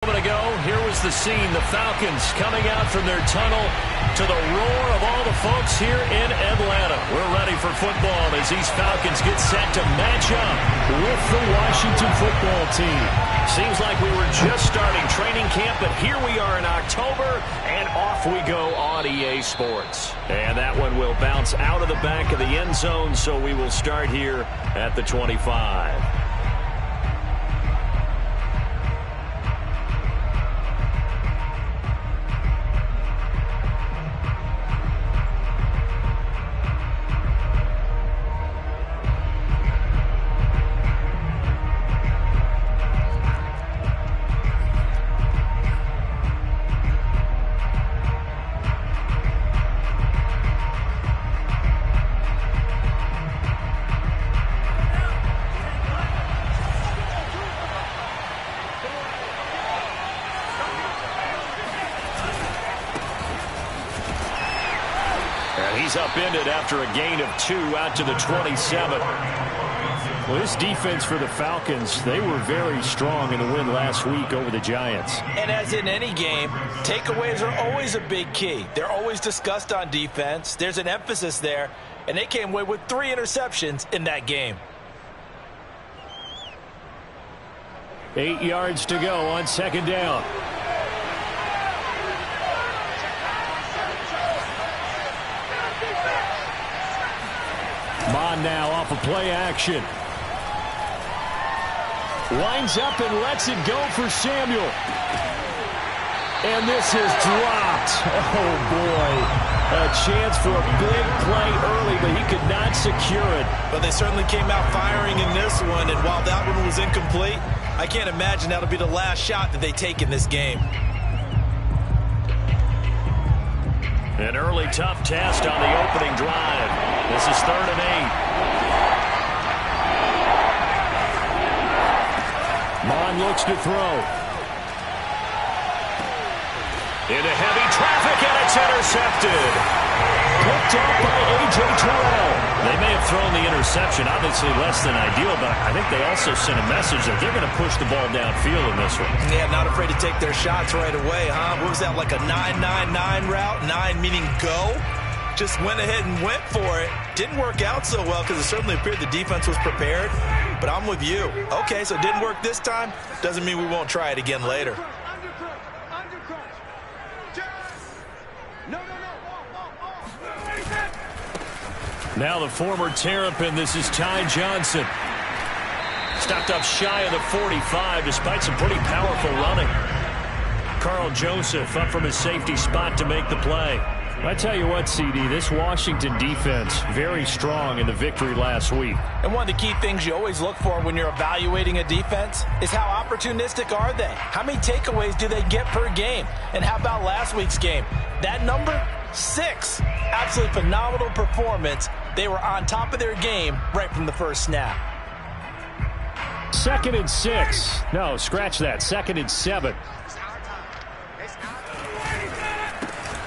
Ago, here was the scene. The Falcons coming out from their tunnel to the roar of all the folks here in Atlanta. We're ready for football as these Falcons get set to match up with the Washington football team. Seems like we were just starting training camp, but here we are in October, and off we go on EA Sports. And that one will bounce out of the back of the end zone, so we will start here at the 25. He's upended after a gain of 2 out to the 27. Well, this defense for the Falcons, they were very strong in the win last week over the Giants. And as in any game, takeaways are always a big key. They're always discussed on defense. There's an emphasis there, and they came away with 3 interceptions in that game. 8 yards to go on second down. Mon now off of play action. Winds up and lets it go for Samuel. And this is dropped. Oh, boy. A chance for a big play early, but he could not secure it. But they certainly came out firing in this one, and while that one was incomplete, I can't imagine that'll be the last shot that they take in this game. An early tough test on the opening drive. This is 3rd and 8. Mon looks to throw. Into heavy traffic, and it's intercepted. Picked up by A.J. Terrell. They may have thrown the interception, obviously less than ideal, but I think they also sent a message that they're going to push the ball downfield in this one. Yeah, not afraid to take their shots right away, huh? What was that, like a 9-9-9 route? 9 meaning go? Just went ahead and went for it. Didn't work out so well because it certainly appeared the defense was prepared. But I'm with you. Okay, so it didn't work this time. Doesn't mean we won't try it again later. Now the former Terrapin, this is Ty Johnson. Stopped up shy of the 45 despite some pretty powerful running. Carl Joseph up from his safety spot to make the play. I tell you what, CD, this Washington defense, very strong in the victory last week. And one of the key things you always look for when you're evaluating a defense is how opportunistic are they? How many takeaways do they get per game? And how about last week's game? That number, 6. Absolutely phenomenal performance. They were on top of their game right from the first snap. 2nd and 6. No, scratch that. 2nd and 7.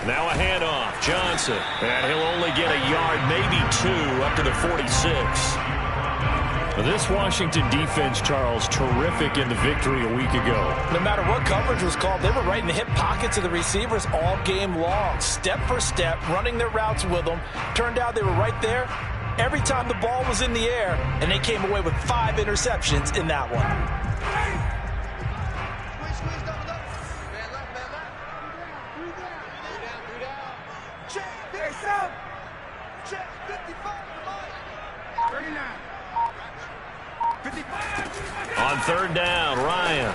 Now a handoff. Johnson. And he'll only get a yard, maybe 2, up to the 46. Well, this Washington defense, Charles, terrific in the victory a week ago. No matter what coverage was called, they were right in the hip pockets of the receivers all game long. Step for step, running their routes with them. Turned out they were right there every time the ball was in the air, and they came away with 5 interceptions in that one. On 3rd down, Ryan.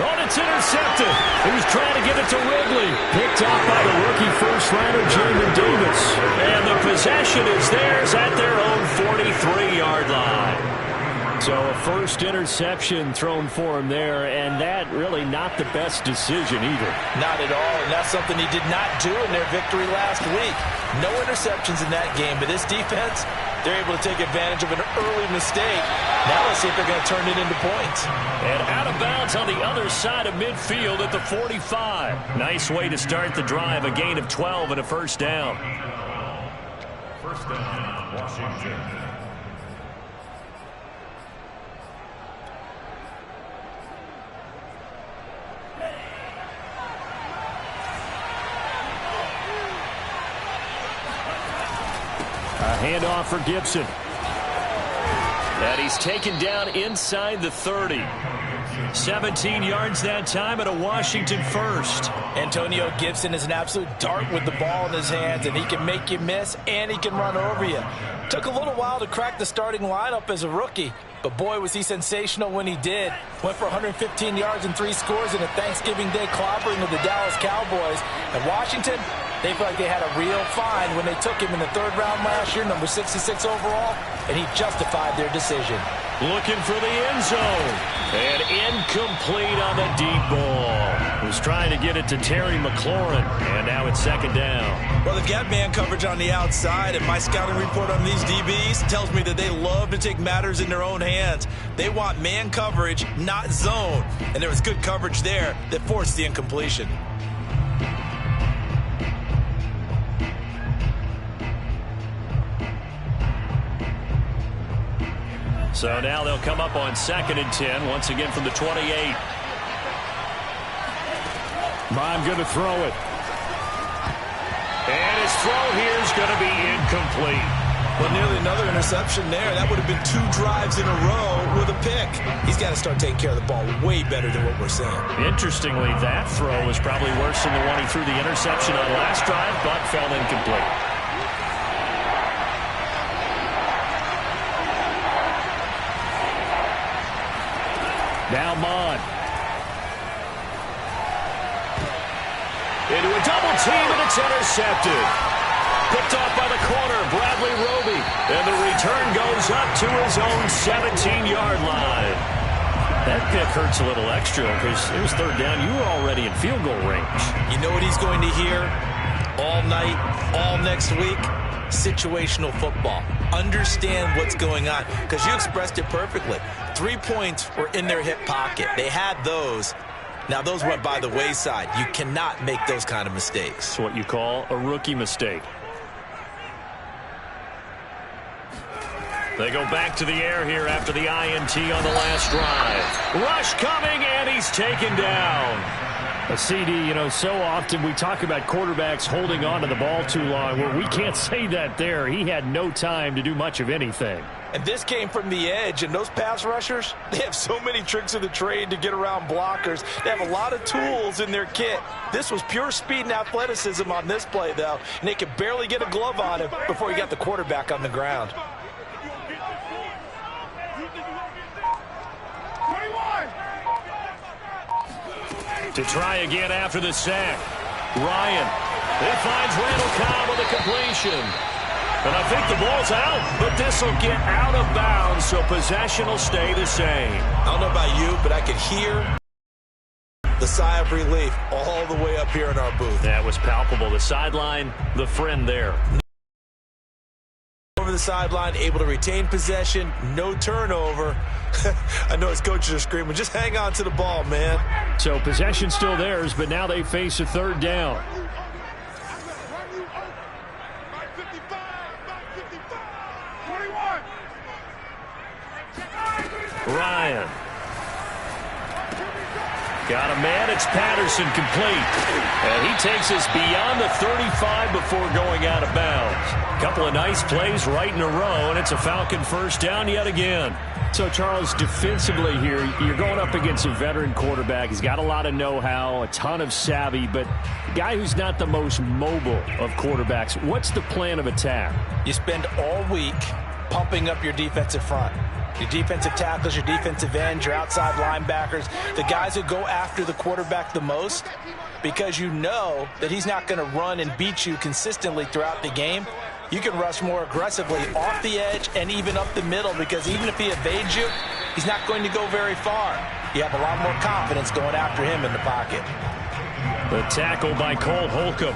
Oh, it's intercepted. He was trying to get it to Ridley. Picked off by the rookie first-rounder, Jamin Davis. And the possession is theirs at their own 43-yard line. So a first interception thrown for him there, and that really not the best decision either. Not at all, and that's something he did not do in their victory last week. No interceptions in that game, but this defense, they're able to take advantage of an early mistake. Now let's see if they're going to turn it into points. And out of bounds on the other side of midfield at the 45. Nice way to start the drive, a gain of 12 and a first down. First down, Washington. handoff for Gibson. And he's taken down inside the 30. 17 yards that time, and a Washington first. Antonio Gibson is an absolute dart with the ball in his hands, and he can make you miss, and he can run over you. Took a little while to crack the starting lineup as a rookie, but boy, was he sensational when he did. Went for 115 yards and 3 scores in a Thanksgiving Day clobbering of the Dallas Cowboys. And Washington, they feel like they had a real find when they took him in the 3rd round last year, number 66 overall, and he justified their decision. Looking for the end zone. And incomplete on the deep ball. Was trying to get it to Terry McLaurin, and now it's 2nd down. Well, they've got man coverage on the outside, and my scouting report on these DBs tells me that they love to take matters in their own hands. They want man coverage, not zone. And there was good coverage there that forced the incompletion. So now they'll come up on 2nd and 10, once again from the 28. I'm going to throw it. And his throw here is going to be incomplete. Well, nearly another interception there. That would have been 2 drives in a row with a pick. He's got to start taking care of the ball way better than what we're saying. Interestingly, that throw was probably worse than the one he threw the interception on last drive, but fell incomplete. Now Mond. Into a double team, and it's intercepted. Picked off by the corner, Bradley Roby. And the return goes up to his own 17-yard line. That pick hurts a little extra because it was 3rd down. You were already in field goal range. You know what he's going to hear all night, all next week? Situational football. Understand what's going on, because you expressed it perfectly. 3 points were in their hip pocket. They had those. Now, those went by the wayside. You cannot make those kind of mistakes. It's what you call a rookie mistake. They go back to the air here after the INT on the last drive. Rush coming, and he's taken down. A CD, you know, so often we talk about quarterbacks holding on to the ball too long. Well, we can't say that there. He had no time to do much of anything. And this came from the edge, and those pass rushers, they have so many tricks of the trade to get around blockers. They have a lot of tools in their kit. This was pure speed and athleticism on this play, though, and they could barely get a glove on him before he got the quarterback on the ground. To try again after the sack. Ryan. He finds Randall Cobb with a completion. And I think the ball's out, but this will get out of bounds, so possession will stay the same. I don't know about you, but I could hear the sigh of relief all the way up here in our booth. That was palpable. The sideline, the friend there. Over the sideline, able to retain possession, no turnover. I know his coaches are screaming, just hang on to the ball, man. So possession still theirs, but now they face a 3rd down. Ryan. Got a man. It's Patterson complete. And he takes us beyond the 35 before going out of bounds. Couple of nice plays right in a row, and it's a Falcon 1st down yet again. So, Charles, defensively here, you're going up against a veteran quarterback. He's got a lot of know-how, a ton of savvy, but a guy who's not the most mobile of quarterbacks. What's the plan of attack? You spend all week pumping up your defensive front. Your defensive tackles, your defensive ends, your outside linebackers, the guys who go after the quarterback the most, because you know that he's not going to run and beat you consistently throughout the game. You can rush more aggressively off the edge and even up the middle, because even if he evades you, he's not going to go very far. You have a lot more confidence going after him in the pocket. The tackle by Cole Holcomb.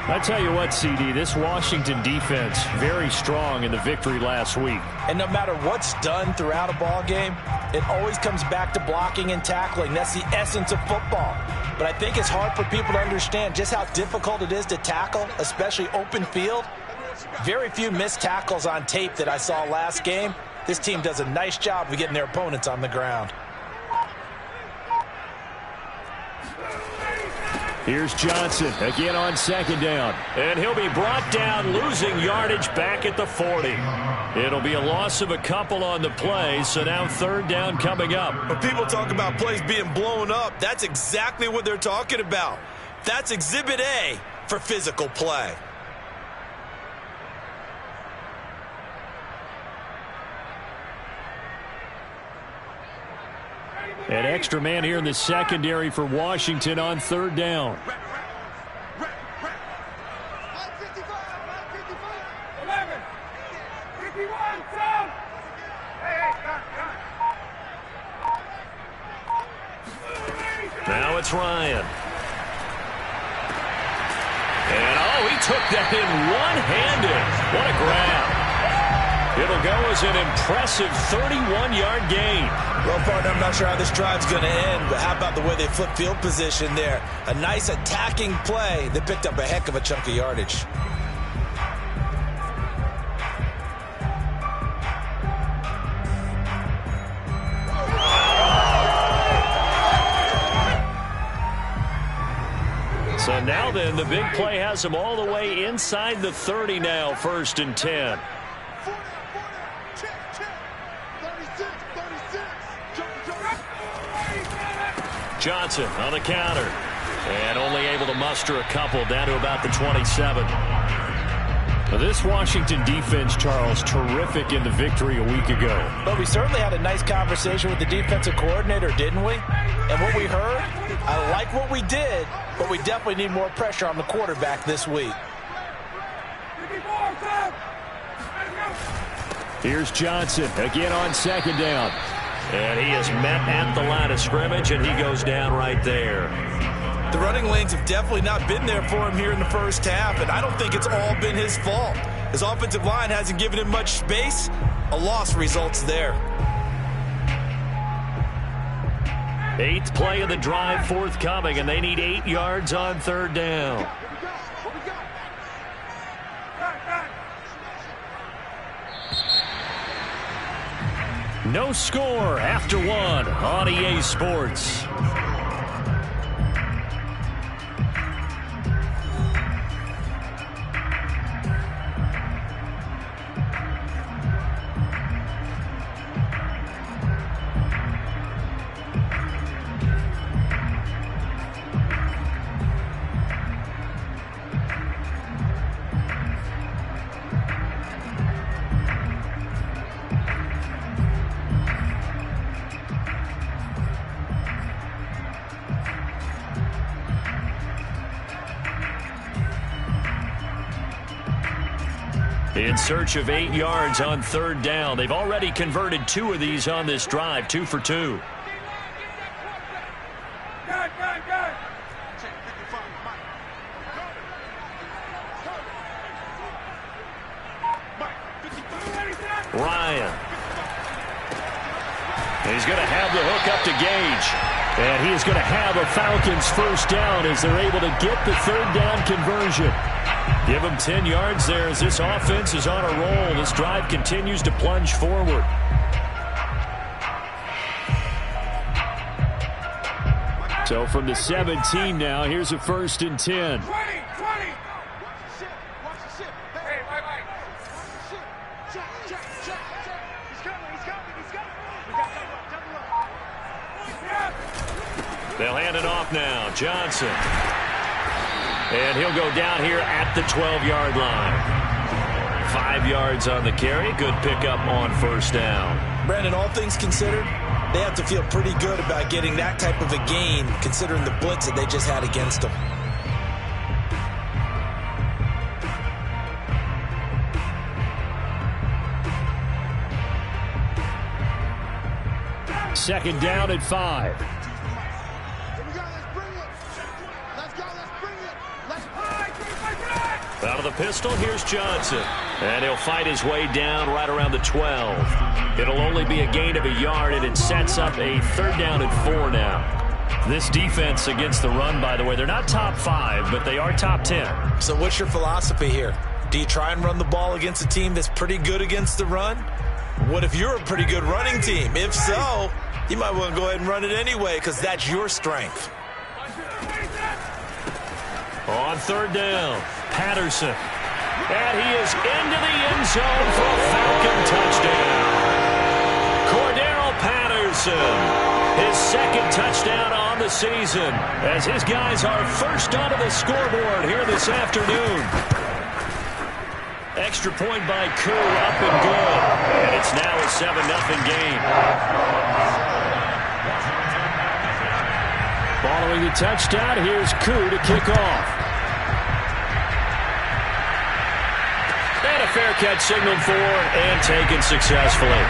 I tell you what, CD, this Washington defense, very strong in the victory last week. And no matter what's done throughout a ball game, it always comes back to blocking and tackling. That's the essence of football. But I think it's hard for people to understand just how difficult it is to tackle, especially open field. Very few missed tackles on tape that I saw last game. This team does a nice job of getting their opponents on the ground. Here's Johnson again on second down. And he'll be brought down, losing yardage back at the 40. It'll be a loss of a couple on the play, so now third down coming up. When people talk about plays being blown up, that's exactly what they're talking about. That's Exhibit A for physical play. An extra man here in the secondary for Washington on third down. Now it's Ryan. And, oh, he took that in one-handed. What a grab. It'll go as an impressive 31-yard gain. Well, partner, I'm not sure how this drive's going to end, but how about the way they flip field position there? A nice attacking play that picked up a heck of a chunk of yardage. So now then, the big play has him all the way inside the 30 now, 1st and 10. Johnson on the counter. And only able to muster a couple down to about the 27. Now this Washington defense, Charles, terrific in the victory a week ago. But we certainly had a nice conversation with the defensive coordinator, didn't we? And what we heard, I like what we did, but we definitely need more pressure on the quarterback this week. Here's Johnson again on second down. And he is met at the line of scrimmage, and he goes down right there. The running lanes have definitely not been there for him here in the first half, and I don't think it's all been his fault. His offensive line hasn't given him much space. A loss results there. 8th play of the drive forthcoming, and they need 8 yards on third down. No score after 1 on EA Sports. In search of 8 yards on third down. They've already converted 2 of these on this drive, 2 for 2. Ryan. And he's going to have the hook up to Gage. And he is going to have a Falcons first down as they're able to get the third down conversion. Give him 10 yards there as this offense is on a roll. This drive continues to plunge forward. So from the 17 now, here's a 1st and 10. They'll hand it off now. Johnson. And he'll go down here at the 12-yard line. 5 yards on the carry. Good pickup on first down. Brandon, all things considered, they have to feel pretty good about getting that type of a gain, considering the blitz that they just had against them. Second down at 5. Out of the pistol, here's Johnson. And he'll fight his way down right around the 12. It'll only be a gain of a yard, and it sets up a third down at 4 now. This defense against the run, by the way, they're not top 5, but they are top 10. So what's your philosophy here? Do you try and run the ball against a team that's pretty good against the run? What if you're a pretty good running team? If so, you might want to go ahead and run it anyway because that's your strength. On third down, Patterson. And he is into the end zone for a Falcon touchdown. Cordero Patterson, his second touchdown on the season, as his guys are first onto the scoreboard here this afternoon. Extra point by Koo, up and good. And it's now a 7-0 game. Following the touchdown, here's Koo to kick off. And a fair catch signaled for and taken successfully.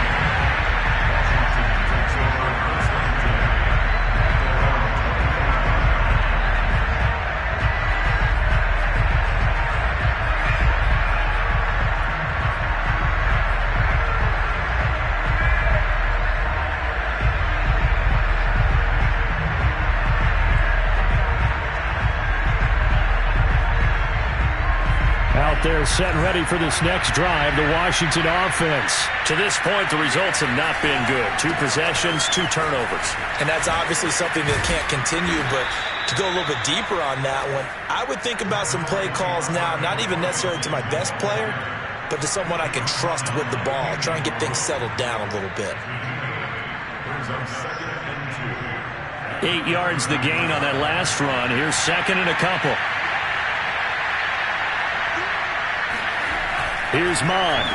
They're set and ready for this next drive, the Washington offense. To this point, the results have not been good. 2 possessions, 2 turnovers. And that's obviously something that can't continue, but to go a little bit deeper on that one, I would think about some play calls now, not even necessarily to my best player, but to someone I can trust with the ball, try and get things settled down a little bit. 8 yards the gain on that last run. Here's second and a couple. Here's Mond.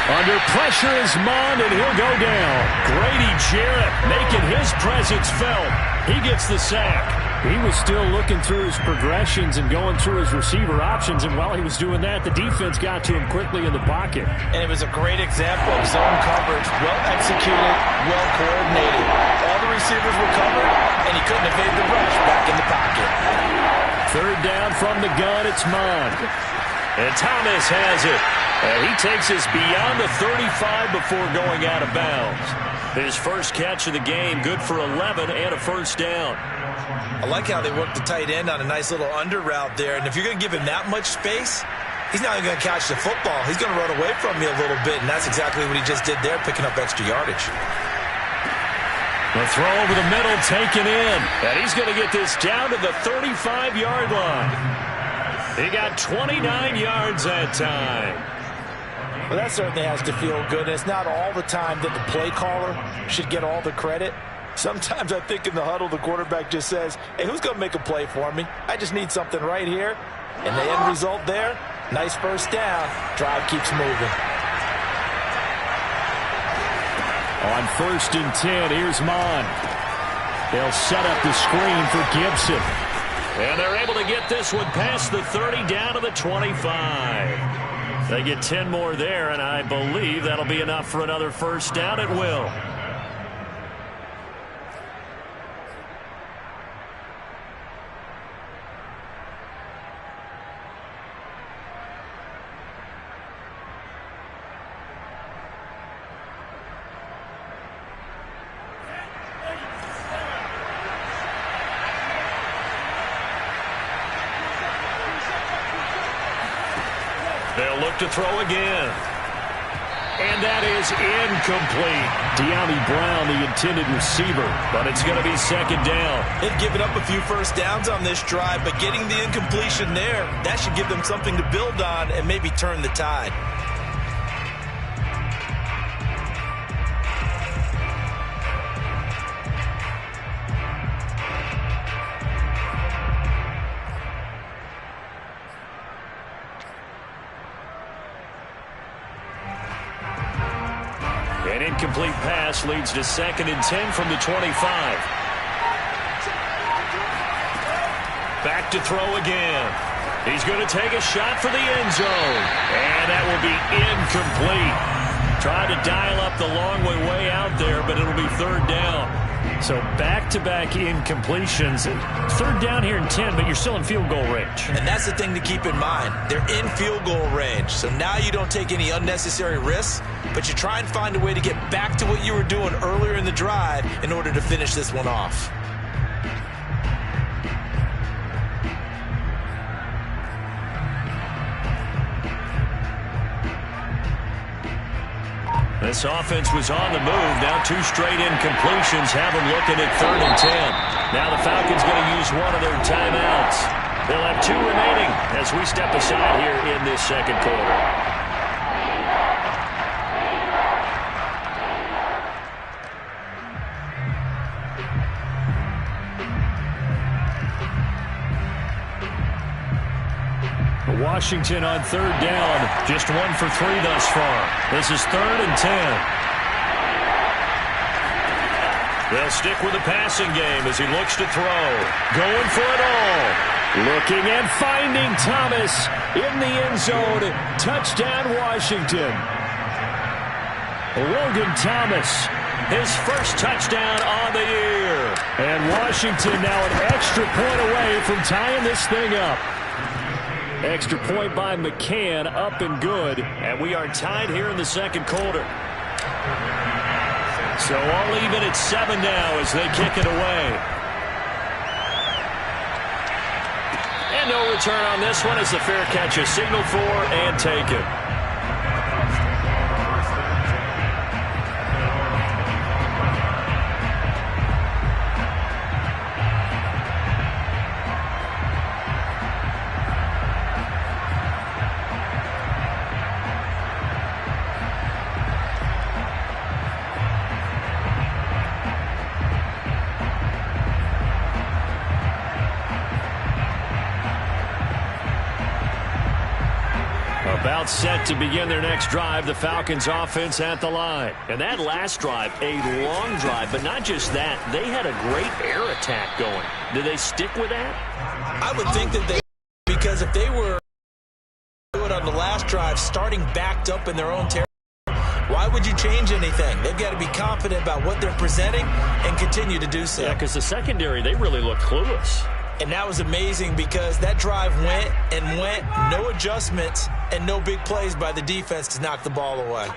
Under pressure is Mond, and he'll go down. Grady Jarrett making his presence felt. He gets the sack. He was still looking through his progressions and going through his receiver options, and while he was doing that, the defense got to him quickly in the pocket. And it was a great example of zone coverage. Well executed, well coordinated. All the receivers were covered, and he couldn't evade the rush back in the pocket. Third down from the gun, it's Mond. And Thomas has it. And he takes us beyond the 35 before going out of bounds. His first catch of the game, good for 11 and a first down. I like how they worked the tight end on a nice little under route there. And if you're going to give him that much space, he's not even going to catch the football. He's going to run away from me a little bit, and that's exactly what he just did there, picking up extra yardage. The throw over the middle taken in. And he's going to get this down to the 35-yard line. He got 29 yards that time. Well, that certainly has to feel good. It's not all the time that the play caller should get all the credit. Sometimes I think in the huddle, the quarterback just says, hey, who's going to make a play for me? I just need something right here. And the end result there, nice first down. Drive keeps moving. On 1st and 10, here's Mond. They'll set up the screen for Gibson. And they're able to get this one past the 30 down to the 25. They get 10 more there, and I believe that'll be enough for another first down at will. They'll look to throw again. And that is incomplete. De'Ami Brown, the intended receiver. But it's going to be second down. They've given up a few first downs on this drive, but getting the incompletion there, that should give them something to build on and maybe turn the tide. An incomplete pass leads to second and 10 from the 25. Back to throw again. He's going to take a shot for the end zone. And that will be incomplete. Tried to dial up the long way out there, but it'll be third down. So back-to-back incompletions. Third down here in 10, but you're still in field goal range. And that's the thing to keep in mind. They're in field goal range. So now you don't take any unnecessary risks, but you try and find a way to get back to what you were doing earlier in the drive in order to finish this one off. This offense was on the move. Now 2 straight incompletions have them looking at 3rd and 10. Now the Falcons going to use one of their timeouts. They'll have 2 remaining as we step aside here in this second quarter. Washington on 3rd down. Just 1 for 3 thus far. This is 3rd and 10. They'll stick with the passing game as he looks to throw. Going for it all. Looking and finding Thomas in the end zone. Touchdown, Washington. Logan Thomas, his first touchdown on the year. And Washington now an extra point away from tying this thing up. Extra point by McCann, up and good. And we are tied here in the second quarter. So all even at 7 now as they kick it away. And no return on this one as the fair catch is signaled for and taken. About set to begin their next drive, the Falcons offense at the line. And that last drive, a long drive, but not just that. They had a great air attack going. Do they stick with that? I would think that they, because if they were on the last drive, starting backed up in their own territory, why would you change anything? They've got to be confident about what they're presenting and continue to do so. Yeah, because the secondary, they really look clueless. And that was amazing because that drive went and went, no adjustments and no big plays by the defense to knock the ball away.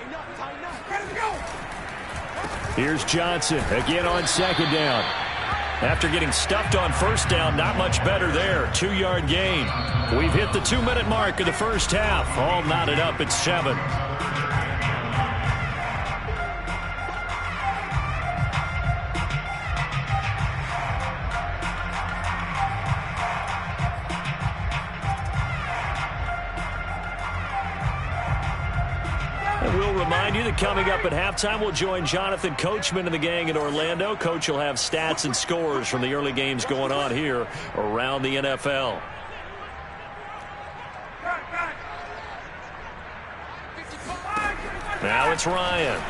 Here's Johnson again on 2nd down. After getting stuffed on 1st down, not much better there. 2-yard gain. We've hit the 2-minute mark of the first half. All knotted up at 7. We'll remind you that coming up at halftime, we'll join Jonathan Coachman and the gang in Orlando. Coach will have stats and scores from the early games going on here around the NFL. Now it's Ryan.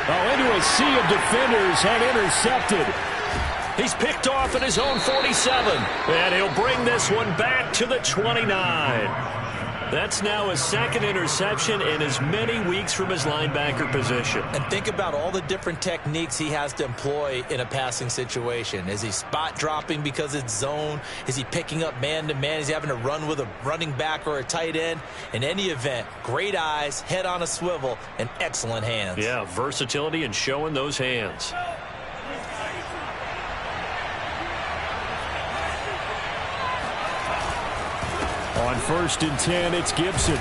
Oh, into a sea of defenders and intercepted. He's picked off at his own 47. And he'll bring this one back to the 29. That's now his 2nd interception in as many weeks from his linebacker position. And think about all the different techniques he has to employ in a passing situation. Is he spot dropping because it's zone? Is he picking up man-to-man? Is he having to run with a running back or a tight end? In any event, great eyes, head on a swivel, and excellent hands. Yeah, versatility and showing those hands. On 1st and 10, it's Gibson.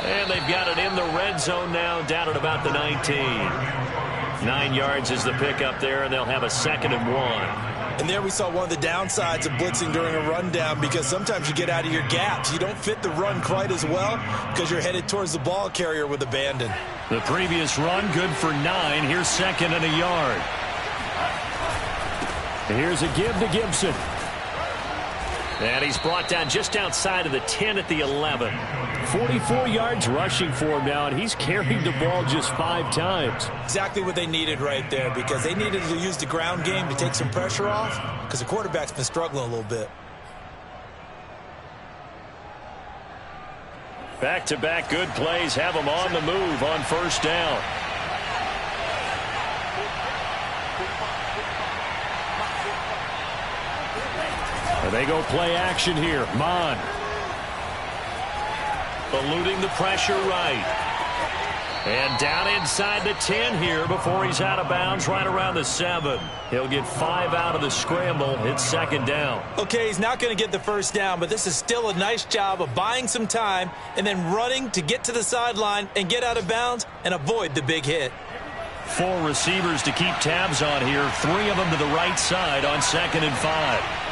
And they've got it in the red zone now, down at about the 19. 9 yards is the pickup there, and they'll have a 2nd and 1. And there we saw one of the downsides of blitzing during a rundown, because sometimes you get out of your gaps. You don't fit the run quite as well because you're headed towards the ball carrier with abandon. The previous run, good for 9. Here's 2nd and a yard. Here's a give to Gibson. And he's brought down just outside of the 10 at the 11. 44 yards rushing for him now, and he's carried the ball just 5 times. Exactly what they needed right there, because they needed to use the ground game to take some pressure off, because the quarterback's been struggling a little bit. Back-to-back good plays have them on the move on 1st down. And they go play action here. Mon. Eluding the pressure right. And down inside the 10 here before he's out of bounds right around the 7. He'll get 5 out of the scramble. It's 2nd down. Okay, he's not going to get the 1st down, but this is still a nice job of buying some time and then running to get to the sideline and get out of bounds and avoid the big hit. 4 receivers to keep tabs on here. 3 of them to the right side on 2nd and 5.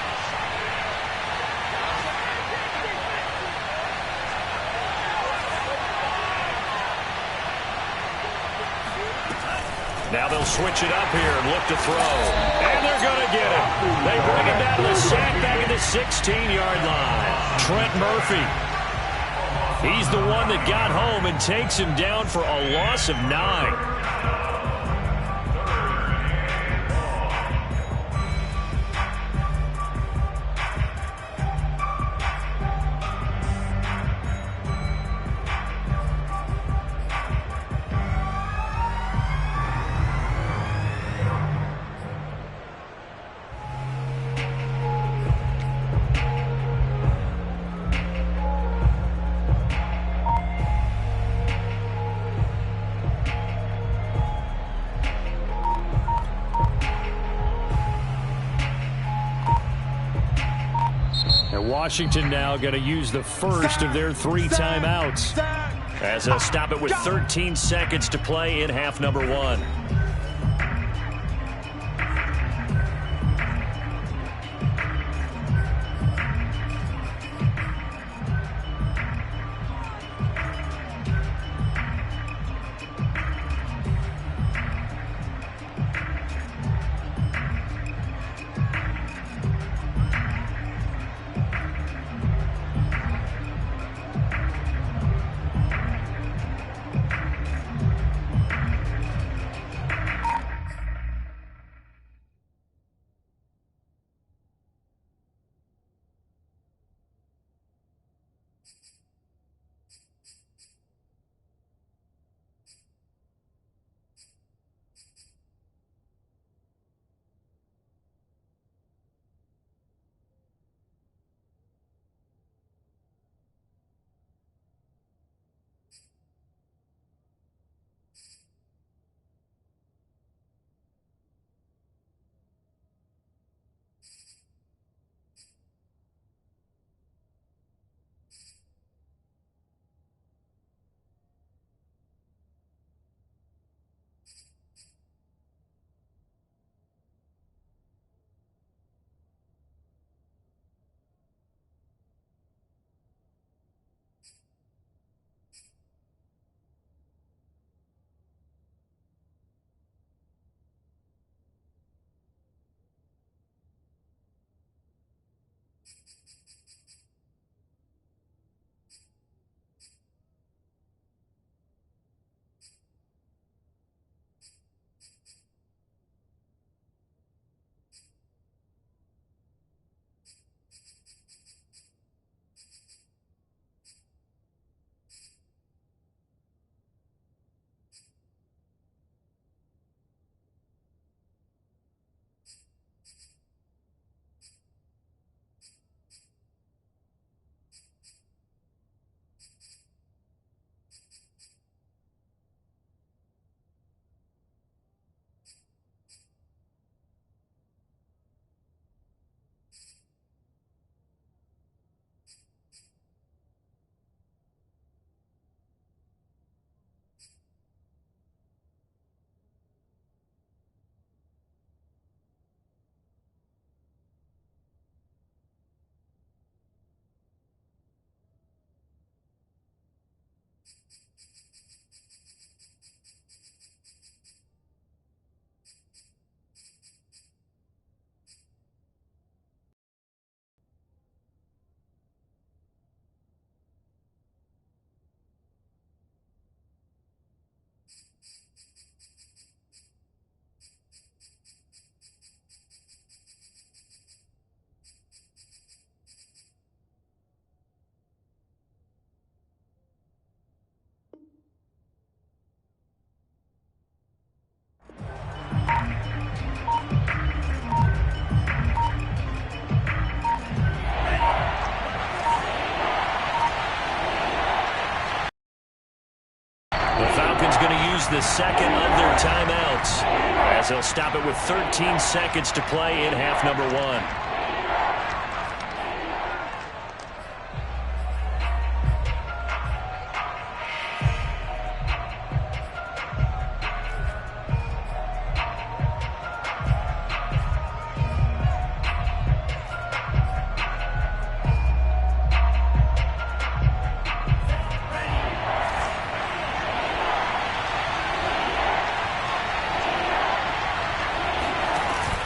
Now they'll switch it up here and look to throw. And they're going to get it. They bring him down to the sack back at the 16-yard line. Trent Murphy. He's the one that got home and takes him down for a loss of 9. Washington now going to use the first of their 3 timeouts as they'll stop it with 13 seconds to play in half number 1. The second of their timeouts as they'll stop it with 13 seconds to play in half number 1.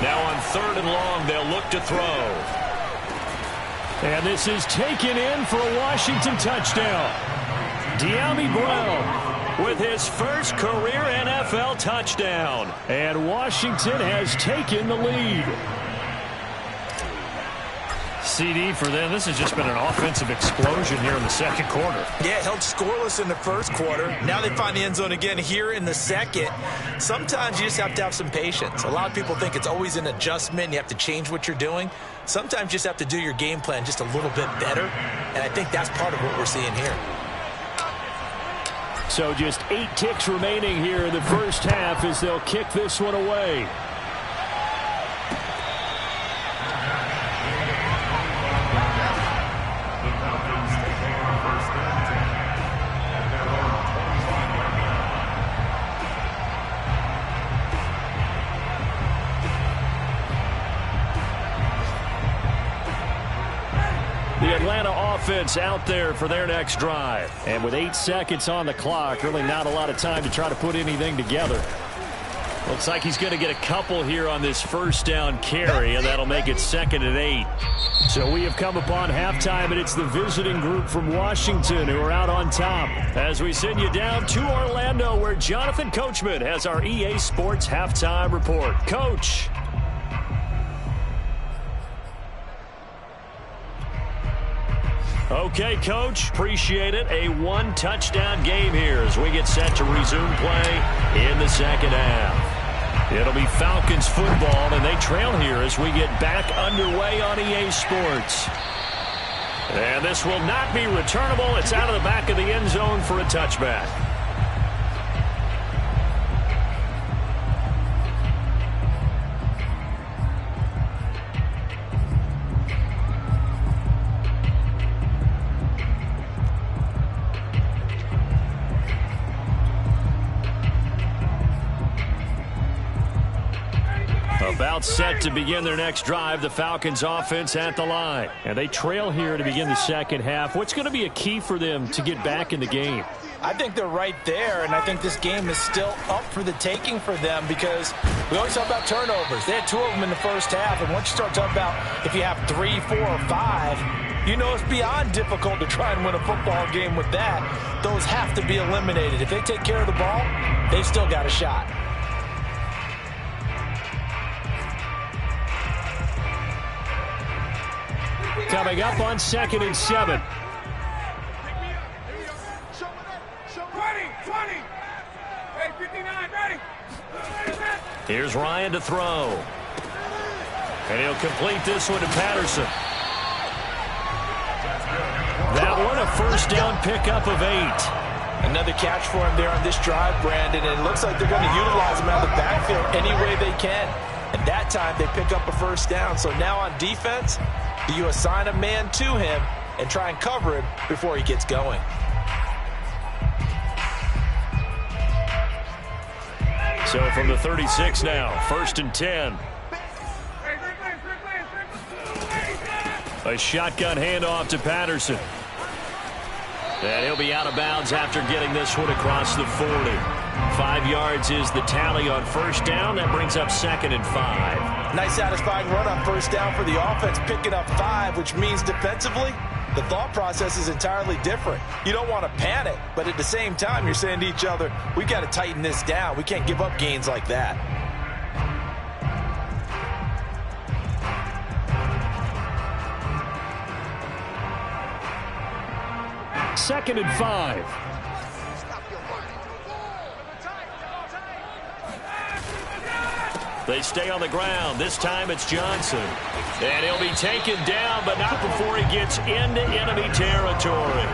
Now on 3rd and long, they'll look to throw. And this is taken in for a Washington touchdown. Dyami Brown with his first career NFL touchdown. And Washington has taken the lead. CD for them. This has just been an offensive explosion here in the second quarter. Yeah, held scoreless in the first quarter. Now they find the end zone again here in the second. Sometimes you just have to have some patience. A lot of people think it's always an adjustment. You have to change what you're doing. Sometimes you just have to do your game plan just a little bit better. And I think that's part of what we're seeing here. So just 8 kicks remaining here in the first half as they'll kick this one away. The Atlanta offense out there for their next drive. And with 8 seconds on the clock, really not a lot of time to try to put anything together. Looks like he's going to get a couple here on this first down carry, and that'll make it 2nd and 8. So we have come upon halftime, and it's the visiting group from Washington who are out on top. As we send you down to Orlando, where Jonathan Coachman has our EA Sports halftime report. Coach. Okay, Coach, appreciate it. A 1-touchdown game here as we get set to resume play in the second half. It'll be Falcons football, and they trail here as we get back underway on EA Sports. And this will not be returnable. It's out of the back of the end zone for a touchback. About set to begin their next drive, the Falcons offense at the line. And they trail here to begin the second half. What's going to be a key for them to get back in the game? I think they're right there, and I think this game is still up for the taking for them because we always talk about turnovers. They had 2 of them in the first half, and once you start talking about if you have 3, 4, or 5, you know it's beyond difficult to try and win a football game with that. Those have to be eliminated. If they take care of the ball, they've still got a shot. Coming up on 2nd and 7. Here's Ryan to throw. And he'll complete this one to Patterson. That one a first down pickup of 8. Another catch for him there on this drive, Brandon, and it looks like they're going to utilize him out of the backfield any way they can. And that time they pick up a first down. So now on defense, you assign a man to him and try and cover him before he gets going. So from the 36 now, 1st and 10. A shotgun handoff to Patterson. And he'll be out of bounds after getting this one across the 40. 5 yards is the tally on first down. That brings up 2nd and 5. Nice satisfying run on first down for the offense, picking up 5, which means defensively, the thought process is entirely different. You don't want to panic, but at the same time, you're saying to each other, we got to tighten this down. We can't give up gains like that. Second and 5. They stay on the ground. This time it's Johnson. And he'll be taken down, but not before he gets into enemy territory.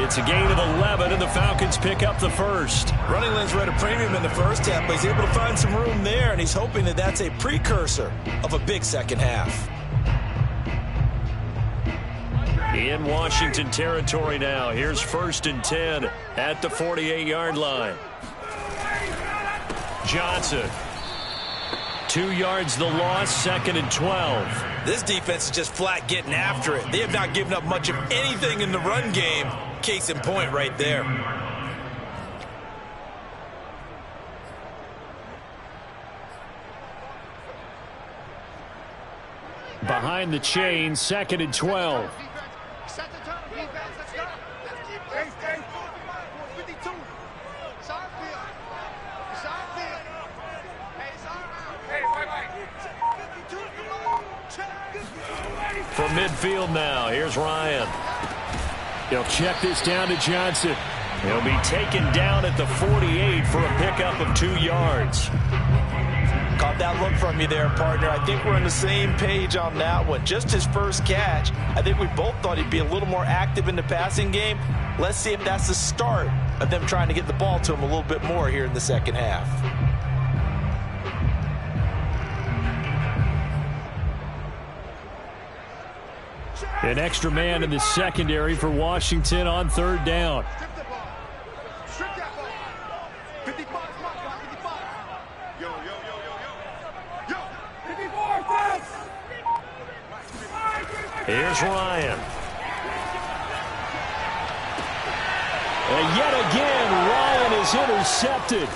It's a gain of 11, and the Falcons pick up the first. Running lanes were at a premium in the first half, but he's able to find some room there, and he's hoping that that's a precursor of a big second half. In Washington territory now. Here's 1st and 10 at the 48-yard line. Johnson. 2 yards the loss, 2nd and 12. This defense is just flat getting after it. They have not given up much of anything in the run game. Case in point right there. Behind the chain, 2nd and 12. From midfield now, here's Ryan. He'll check this down to Johnson. He'll be taken down at the 48 for a pickup of 2 yards. Caught that look from you there, partner. I think we're on the same page on that one. Just his first catch. I think we both thought he'd be a little more active in the passing game. Let's see if that's the start of them trying to get the ball to him a little bit more here in the second half. An extra man in the secondary for Washington on 3rd down. Here's Ryan. And yet again, Ryan is intercepted.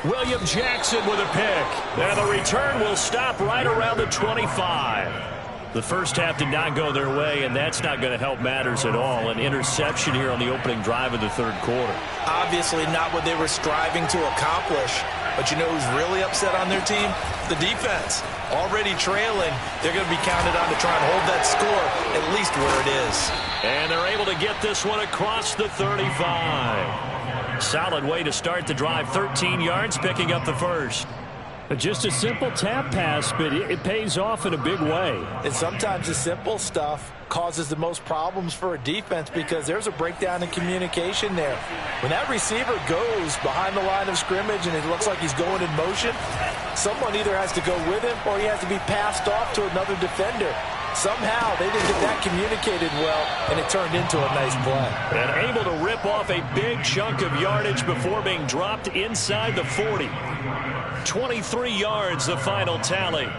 William Jackson with a pick. And the return will stop right around the 25. The first half did not go their way, and that's not going to help matters at all. An interception here on the opening drive of the 3rd quarter. Obviously not what they were striving to accomplish. But you know who's really upset on their team? The defense. Already trailing. They're going to be counted on to try and hold that score at least where it is. And they're able to get this one across the 35. Solid way to start the drive. 13 yards, picking up the first. Just a simple tap pass, but it pays off in a big way. And sometimes the simple stuff causes the most problems for a defense because there's a breakdown in communication there. When that receiver goes behind the line of scrimmage and it looks like he's going in motion, someone either has to go with him or he has to be passed off to another defender. Somehow they didn't get that communicated well, and it turned into a nice play. And able to rip off a big chunk of yardage before being dropped inside the 40. 23 yards, the final tally.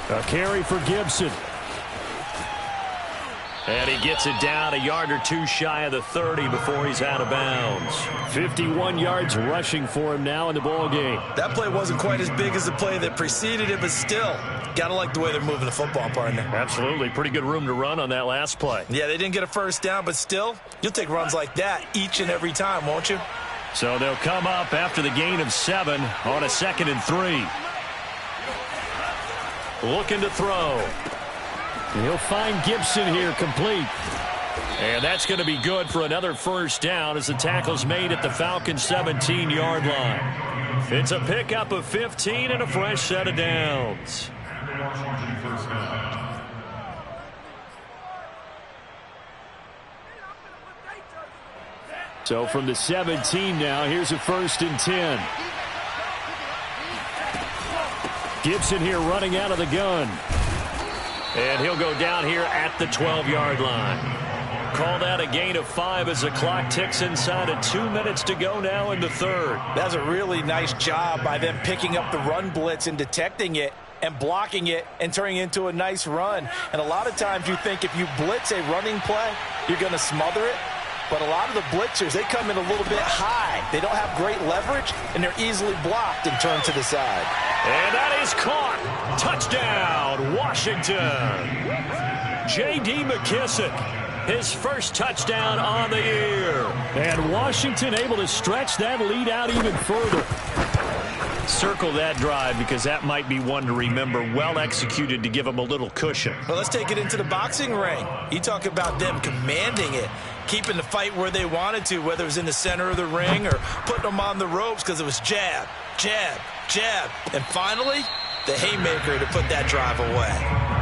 A carry for Gibson. And he gets it down a yard or two shy of the 30 before he's out of bounds. 51 yards rushing for him now in the ball game. That play wasn't quite as big as the play that preceded it, but still, got to like the way they're moving the football, partner. Absolutely. Pretty good room to run on that last play. Yeah, they didn't get a first down, but still, you'll take runs like that each and every time, won't you? So they'll come up after the gain of 7 on a 2nd and 3. Looking to throw. He'll find Gibson here complete. And that's going to be good for another first down as the tackle's made at the Falcons' 17-yard line. It's a pickup of 15 and a fresh set of downs. So from the 17 now, here's a 1st and 10. Gibson here running out of the gun. And he'll go down here at the 12-yard line. Call that a gain of 5 as the clock ticks inside of 2 minutes to go now in the 3rd. That's a really nice job by them picking up the run blitz and detecting it and blocking it and turning it into a nice run. And a lot of times you think if you blitz a running play, you're going to smother it. But a lot of the blitzers, they come in a little bit high. They don't have great leverage, and they're easily blocked and turned to the side. And that is caught. Touchdown, Washington. J.D. McKissick, his first touchdown on the year. And Washington able to stretch that lead out even further. Circle that drive because that might be one to remember. Well executed to give them a little cushion. Well, let's take it into the boxing ring. You talk about them commanding it, keeping the fight where they wanted to, whether it was in the center of the ring or putting them on the ropes because it was jab, jab, jab. And finally, the haymaker to put that drive away.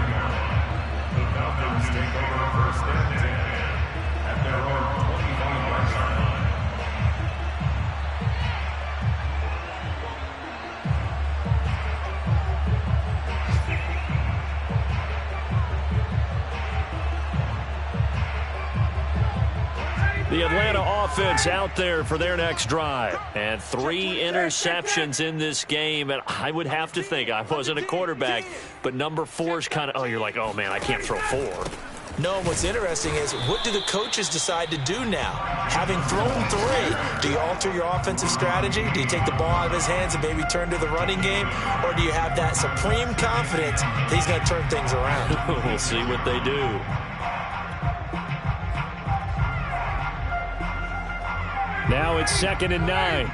The Atlanta offense out there for their next drive. And 3 interceptions in this game. And I would have to think, I wasn't a quarterback, but number 4 is kind of, oh, you're like, oh, man, I can't throw 4. No, what's interesting is what do the coaches decide to do now? Having thrown 3, do you alter your offensive strategy? Do you take the ball out of his hands and maybe turn to the running game? Or do you have that supreme confidence that he's going to turn things around? We'll see what they do. Now it's 2nd and 9.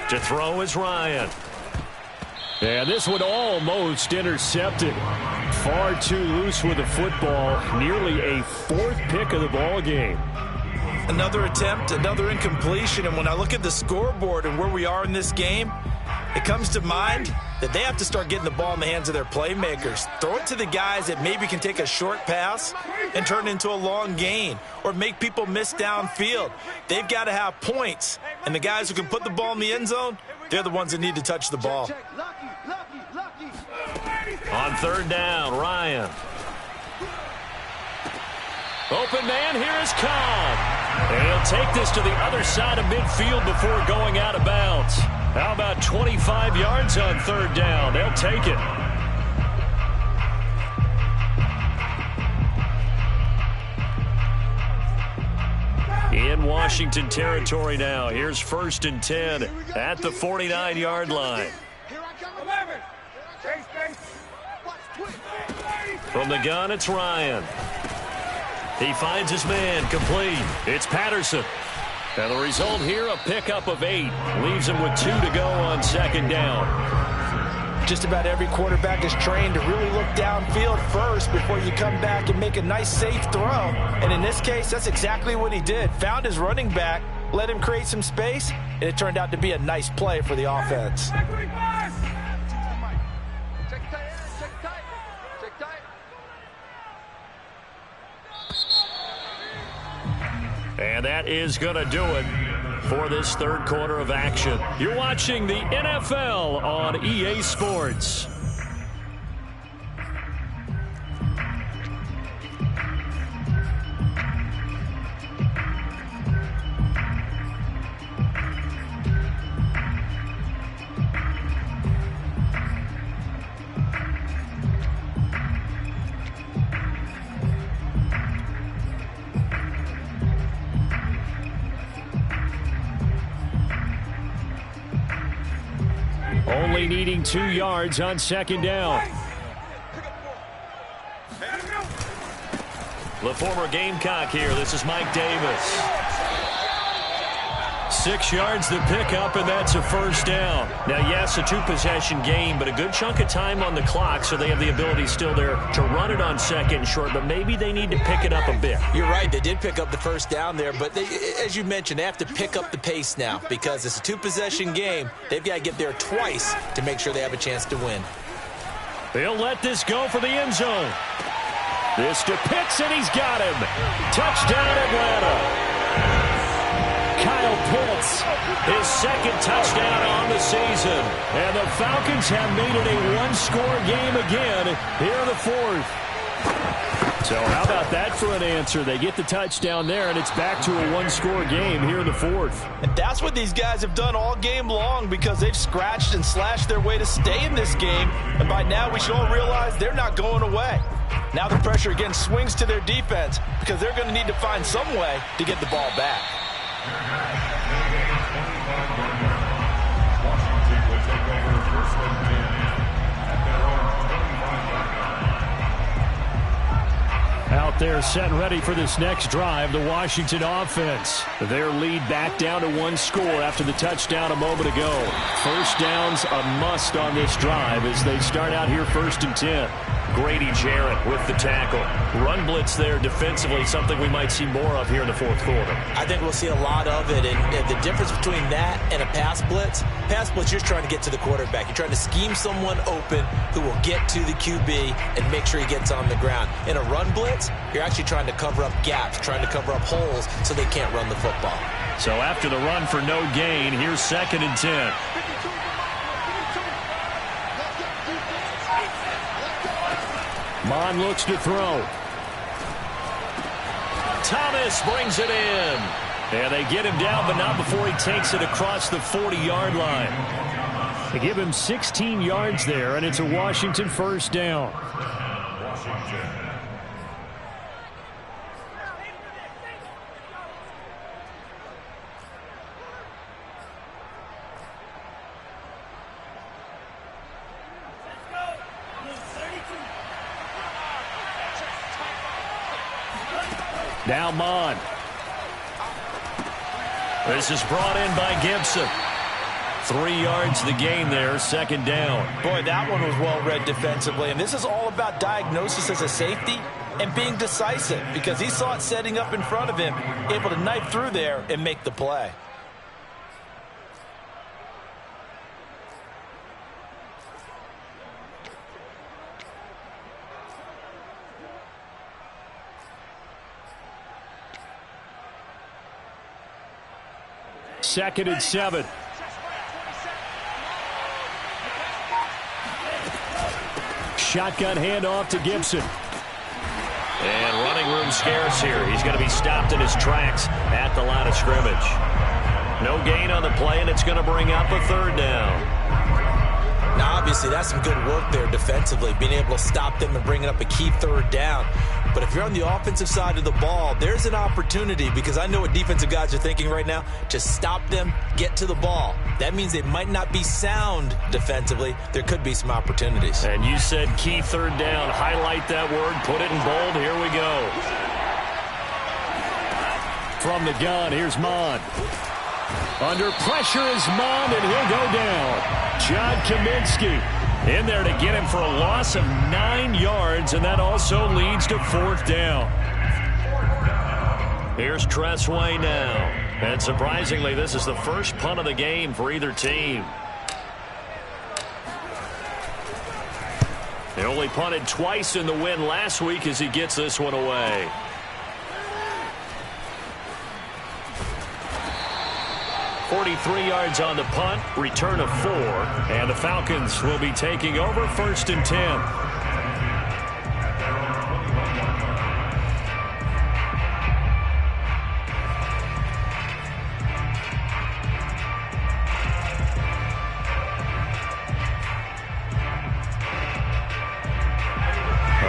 To throw is Ryan. And this one almost intercepted. Far too loose with the football. Nearly a 4th pick of the ball game. Another attempt, another incompletion. And when I look at the scoreboard and where we are in this game, it comes to mind that they have to start getting the ball in the hands of their playmakers. Throw it to the guys that maybe can take a short pass and turn it into a long gain or make people miss downfield. They've got to have points. And the guys who can put the ball in the end zone, they're the ones that need to touch the ball. On 3rd down, Ryan. Open man, here is Cobb. And he'll take this to the other side of midfield before going out of bounds. How about 25 yards on 3rd down? They'll take it. In Washington territory now. Here's 1st and 10 at the 49-yard line. From the gun, it's Ryan. He finds his man, complete. It's Patterson. And the result here, a pickup of 8. Leaves him with 2 to go on 2nd down. Just about every quarterback is trained to really look downfield first before you come back and make a nice, safe throw. And in this case, that's exactly what he did. Found his running back, let him create some space, and it turned out to be a nice play for the offense. And that is going to do it for this 3rd quarter of action. You're watching the NFL on EA Sports. Only needing 2 yards on 2nd down. The former Gamecock here. This is Mike Davis. 6 yards to pick up, and that's a 1st down. Now, yes, a 2-possession game, but a good chunk of time on the clock, so they have the ability still there to run it on 2nd and short, but maybe they need to pick it up a bit. You're right. They did pick up the 1st down there, but as you mentioned, they have to pick up the pace now because it's a 2-possession game. They've got to get there twice to make sure they have a chance to win. They'll let this go for the end zone. This to Pitts, and he's got him. Touchdown, Atlanta. Kyle Pitts, his 2nd touchdown on the season. And the Falcons have made it a 1-score game again here in the 4th. So how about that for an answer? They get the touchdown there, and it's back to a 1-score game here in the 4th. And that's what these guys have done all game long because they've scratched and slashed their way to stay in this game. And by now, we should all realize they're not going away. Now the pressure again swings to their defense because they're going to need to find some way to get the ball back. Out there set and ready for this next drive, the Washington offense. Their lead back down to 1 score after the touchdown a moment ago. 1st down's a must on this drive as they start out here 1st and 10. Grady Jarrett with the tackle. Run blitz there defensively, something we might see more of here in the 4th quarter. I think we'll see a lot of it, and the difference between that and a pass blitz, you're trying to get to the quarterback. You're trying to scheme someone open who will get to the QB and make sure he gets on the ground. In a run blitz, you're actually trying to cover up gaps, trying to cover up holes so they can't run the football. So after the run for no gain, here's 2nd and 10. Mond looks to throw. Thomas brings it in. And they get him down, but not before he takes it across the 40-yard line. They give him 16 yards there, and it's a Washington first down. Now Mond. This is brought in by Gibson. 3 yards the gain there, second down. Boy, that one was well read defensively, and this is all about diagnosis as a safety and being decisive because he saw it setting up in front of him, able to knife through there and make the play. Second and 7. Shotgun handoff to Gibson. And running room scarce here. He's going to be stopped in his tracks at the line of scrimmage. No gain on the play, and it's going to bring up a third down. Now, obviously, that's some good work there defensively, being able to stop them and bringing up a key third down. But if you're on the offensive side of the ball, there's an opportunity because I know what defensive guys are thinking right now. Just stop them, get to the ball. That means they might not be sound defensively. There could be some opportunities. And you said key third down. Highlight that word. Put it in bold. Here we go. From the gun, here's Mond. Under pressure is Mond, and he'll go down. John Kaminsky in there to get him for a loss of 9 yards, and that also leads to fourth down. Here's Tressway now. And surprisingly, this is the first punt of the game for either team. They only punted twice in the win last week as he gets this one away. .43 yards on the punt, return of 4, and the Falcons will be taking over first and 10.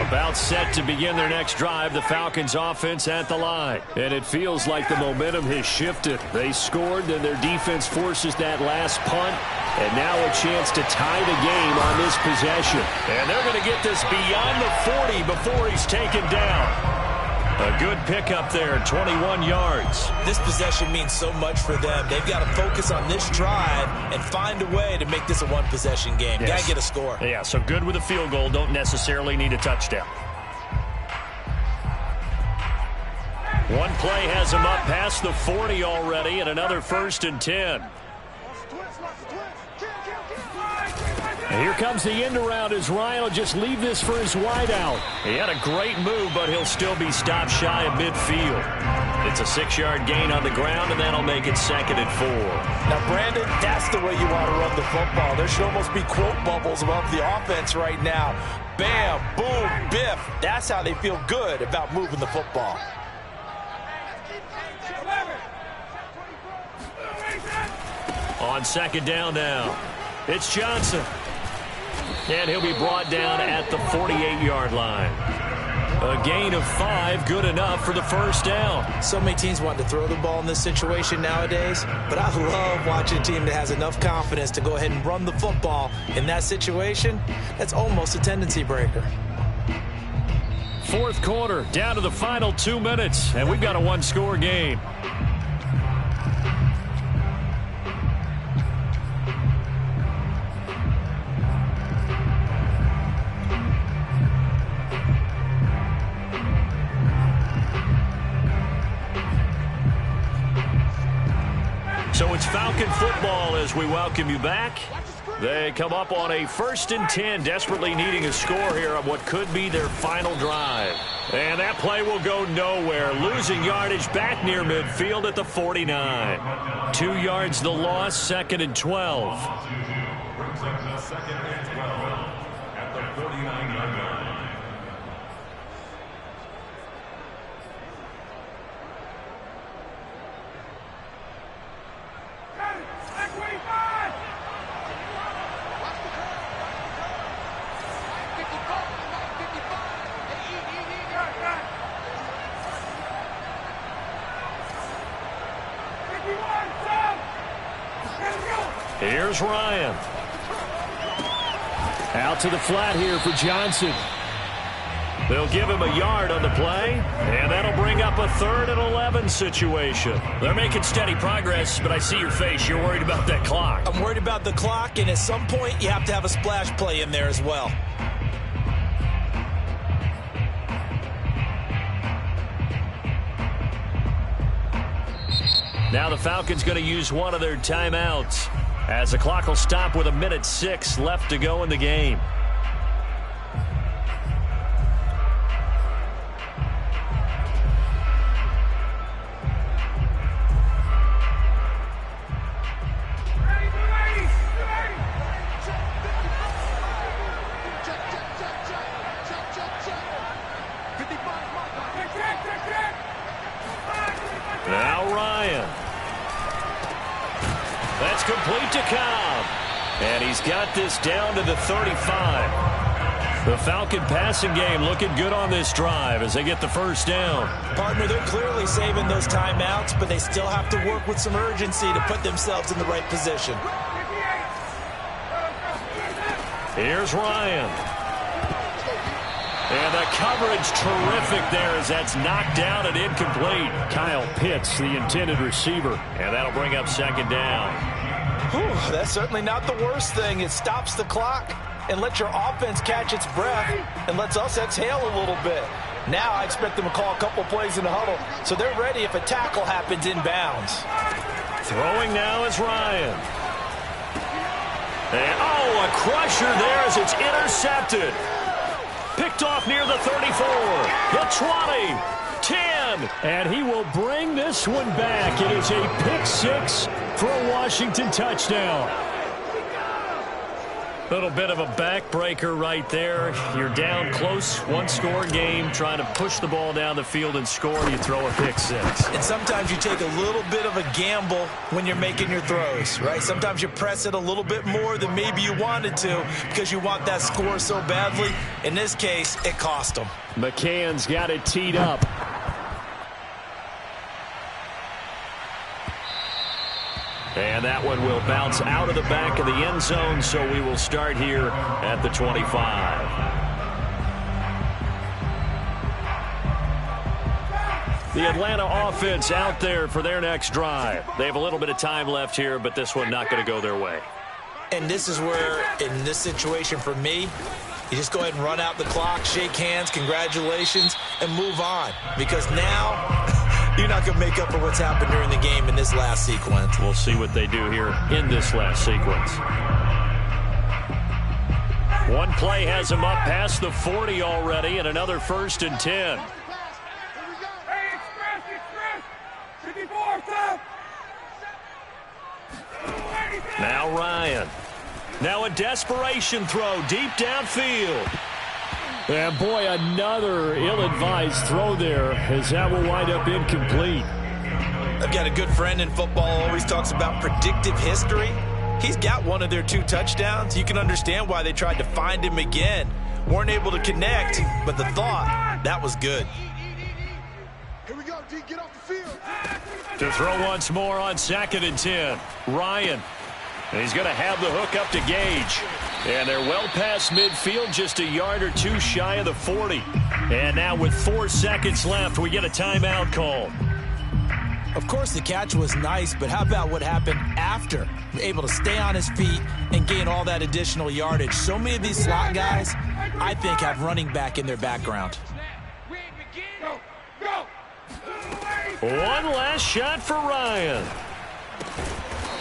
About set to begin their next drive, the Falcons offense at the line. And it feels like the momentum has shifted. They scored, then their defense forces that last punt. And now a chance to tie the game on this possession. And they're going to get this beyond the 40 before he's taken down. A good pickup there, 21 yards. This possession means so much for them. They've got to focus on this drive and find a way to make this a one-possession game. Yes. Got to get a score. Yeah, so good with a field goal. Don't necessarily need a touchdown. One play has him up past the 40 already, and another first and 10. And here comes the end around as Ryan will just leave this for his wideout. He had a great move, but he'll still be stopped shy of midfield. It's a 6-yard gain on the ground, and that'll make it second and 4. Now, Brandon, that's the way you want to run the football. There should almost be quote bubbles above the offense right now. Bam, boom, biff. That's how they feel good about moving the football. On second down now, it's Johnson. And he'll be brought down at the 48-yard line. A gain of 5, good enough for the first down. So many teams want to throw the ball in this situation nowadays, but I love watching a team that has enough confidence to go ahead and run the football. In that situation, that's almost a tendency breaker. Fourth quarter, down to the final 2 minutes, and we've got a one-score game. So it's Falcon football as we welcome you back. They come up on a first and 10, desperately needing a score here on what could be their final drive. And that play will go nowhere, losing yardage back near midfield at the 49. 2 yards the loss, second and 12. Here's Ryan. Out to the flat here for Johnson. They'll give him a yard on the play, and that'll bring up a 3rd and 11 situation. They're making steady progress, but I see your face. You're worried about that clock. I'm worried about the clock, and at some point, you have to have a splash play in there as well. Now the Falcons going to use one of their timeouts, as the clock will stop with 1:06 left to go in the game. Now Ryan. That's complete to Cobb. And he's got this down to the 35. The Falcon passing game looking good on this drive as they get the first down. Partner, they're clearly saving those timeouts, but they still have to work with some urgency to put themselves in the right position. Here's Ryan. And the coverage terrific there as that's knocked down and incomplete. Kyle Pitts, the intended receiver. And that'll bring up 2nd down. Whew, that's certainly not the worst thing. It stops the clock and lets your offense catch its breath and lets us exhale a little bit. Now I expect them to call a couple plays in the huddle, so they're ready if a tackle happens inbounds. Throwing now is Ryan. And, oh, a crusher there as it's intercepted. Picked off near the 34, the 20, 10. And he will bring this one back. It is a pick 6 for a Washington touchdown. Little bit of a backbreaker right there. You're down close, 1-score game, trying to push the ball down the field and score. You throw a pick 6. And sometimes you take a little bit of a gamble when you're making your throws, right? Sometimes you press it a little bit more than maybe you wanted to because you want that score so badly. In this case, it cost them. McCann's got it teed up. And that one will bounce out of the back of the end zone, so we will start here at the 25. The Atlanta offense out there for their next drive. They have a little bit of time left here, but this one not going to go their way. And this is where, in this situation for me, you just go ahead and run out the clock, shake hands, congratulations, and move on. Because now you're not going to make up for what's happened during the game in this last sequence. We'll see what they do here in this last sequence. One play has them up past the 40 already, and another 1st and 10. Now Ryan. Now a desperation throw deep downfield. And boy, another ill-advised throw there as that will wind up incomplete. I've got a good friend in football, always talks about predictive history. He's got one of their 2 touchdowns. You can understand why they tried to find him again. Weren't able to connect, but the thought, that was good. Here we go, D, get off the field. To throw once more on 2nd and 10. Ryan. And he's going to have the hook up to Gage. And they're well past midfield, just a yard or 2 shy of the 40. And now with 4 seconds left, we get a timeout call. Of course, the catch was nice, but how about what happened after? Able to stay on his feet and gain all that additional yardage. So many of these slot guys, I think, have running back in their background. One last shot for Ryan.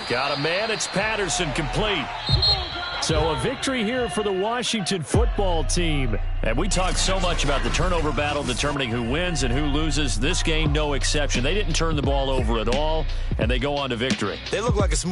Got a man. It's Patterson, complete. So a victory here for the Washington football team. And we talked so much about the turnover battle determining who wins and who loses. This game, no exception. They didn't turn the ball over at all, and they go on to victory. They look like a smooth